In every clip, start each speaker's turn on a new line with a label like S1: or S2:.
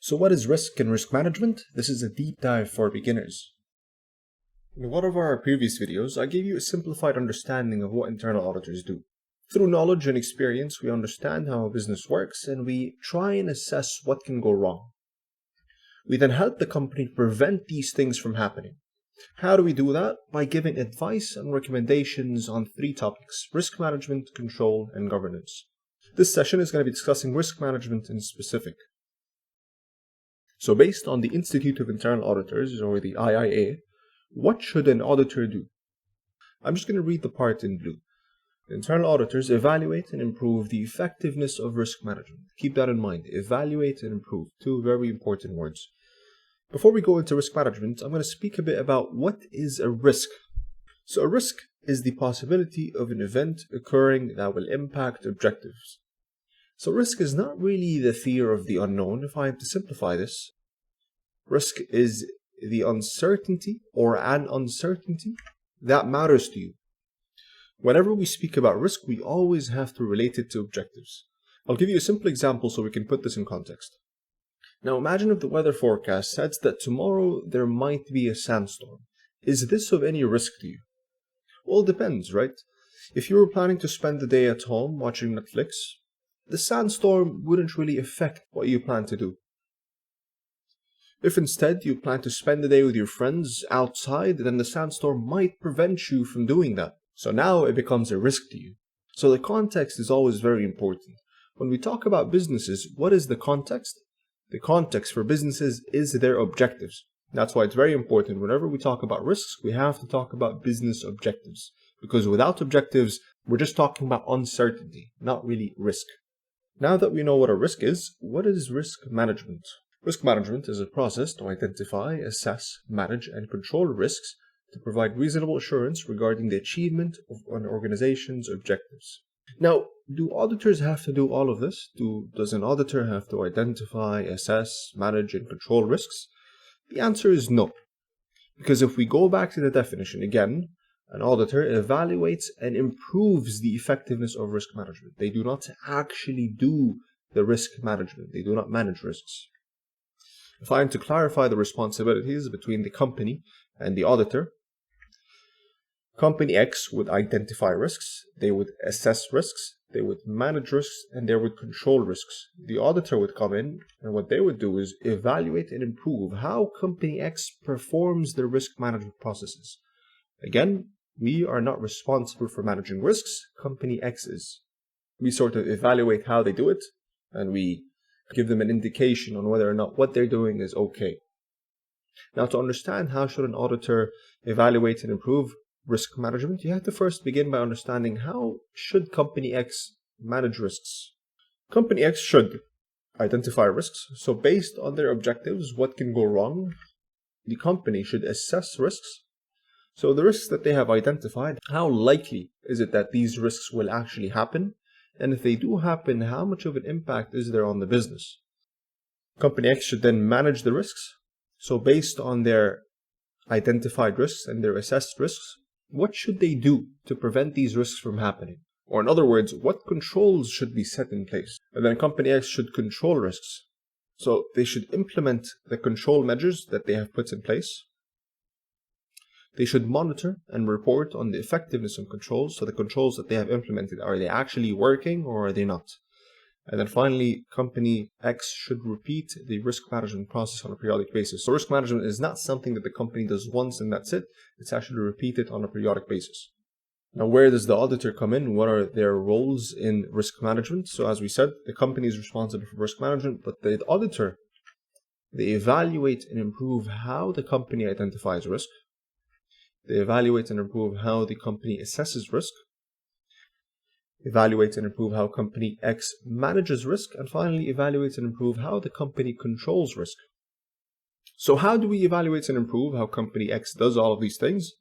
S1: So what is risk and risk management? This is a deep dive for beginners. In one of our previous videos, I gave you a simplified understanding of what internal auditors do. Through knowledge and experience, we understand how a business works and we try and assess what can go wrong. We then help the company prevent these things from happening. How do we do that? By giving advice and recommendations on three topics: risk management, control, and governance. This session is going to be discussing risk management in specific. So based on the Institute of Internal Auditors, or the IIA, what should an auditor do? I'm just going to read the part in blue. Internal auditors evaluate and improve the effectiveness of risk management. Keep that in mind. Evaluate and improve. Two very important words. Before we go into risk management, I'm going to speak a bit about what is a risk. So a risk is the possibility of an event occurring that will impact objectives. So risk is not really the fear of the unknown, if I am to simplify this. Risk is the uncertainty or an uncertainty that matters to you. Whenever we speak about risk, we always have to relate it to objectives. I'll give you a simple example so we can put this in context. Now imagine if the weather forecast says that tomorrow there might be a sandstorm. Is this of any risk to you? Well, it depends, right? If you were planning to spend the day at home watching Netflix, the sandstorm wouldn't really affect what you plan to do. If instead you plan to spend the day with your friends outside, then the sandstorm might prevent you from doing that. So now it becomes a risk to you. So the context is always very important. When we talk about businesses, what is the context? The context for businesses is their objectives. That's why it's very important whenever we talk about risks, we have to talk about business objectives. Because without objectives, we're just talking about uncertainty, not really risk. Now that we know what a risk is, what is risk management? Risk management is a process to identify, assess, manage, and control risks to provide reasonable assurance regarding the achievement of an organization's objectives. Now, do auditors have to do all of this? Does an auditor have to identify, assess, manage, and control risks? The answer is no. Because if we go back to the definition again, an auditor evaluates and improves the effectiveness of risk management. They do not actually do the risk management. They do not manage risks. If I am to clarify the responsibilities between the company and the auditor, Company X would identify risks, they would assess risks, they would manage risks, and they would control risks. The auditor would come in, and what they would do is evaluate and improve how Company X performs their risk management processes. Again, we are not responsible for managing risks, Company X is. We sort of evaluate how they do it, and we give them an indication on whether or not what they're doing is okay. Now, to understand how should an auditor evaluate and improve risk management, you have to first begin by understanding how should Company X manage risks. Company X should identify risks. So based on their objectives, what can go wrong? The company should assess risks. So the risks that they have identified, how likely is it that these risks will actually happen? And if they do happen, how much of an impact is there on the business? Company X should then manage the risks. So based on their identified risks and their assessed risks, what should they do to prevent these risks from happening? Or in other words, what controls should be set in place? And then Company X should control risks. So they should implement the control measures that they have put in place. They should monitor and report on the effectiveness of controls. So the controls that they have implemented, are they actually working or are they not? And then finally, Company X should repeat the risk management process on a periodic basis. So risk management is not something that the company does once and that's it. It's actually repeated on a periodic basis. Now, where does the auditor come in? What are their roles in risk management? So as we said, the company is responsible for risk management, but the auditor, they evaluate and improve how the company identifies risk. They evaluate and improve how the company assesses risk. Evaluate and improve how Company X manages risk, and finally evaluate and improve how the company controls risk. So how do we evaluate and improve how Company X does all of these things?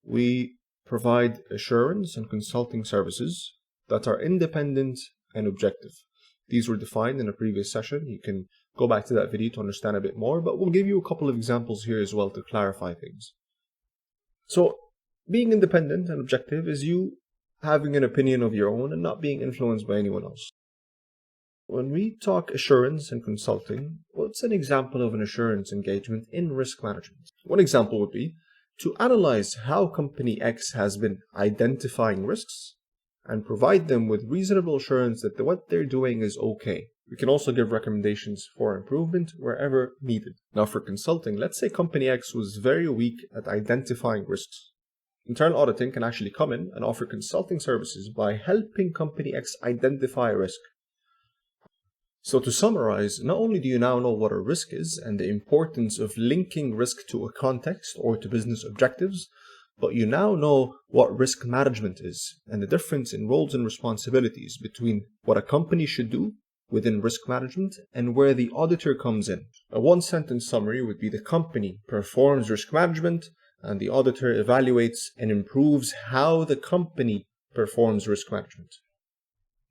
S1: We provide assurance and consulting services that are independent and objective. These were defined in a previous session. You can go back to that video to understand a bit more, but we'll give you a couple of examples here as well to clarify things. So being independent and objective is you having an opinion of your own and not being influenced by anyone else. When we talk assurance and consulting, what's an example of an assurance engagement in risk management? One example would be to analyze how company X has been identifying risks and provide them with reasonable assurance that what they're doing is okay. We can also give recommendations for improvement wherever needed. Now for consulting, let's say company X was very weak at identifying risks. Internal auditing can actually come in and offer consulting services by helping company X identify a risk. So to summarize, not only do you now know what a risk is and the importance of linking risk to a context or to business objectives, but you now know what risk management is and the difference in roles and responsibilities between what a company should do within risk management and where the auditor comes in. A one-sentence summary would be the company performs risk management and the auditor evaluates and improves how the company performs risk management.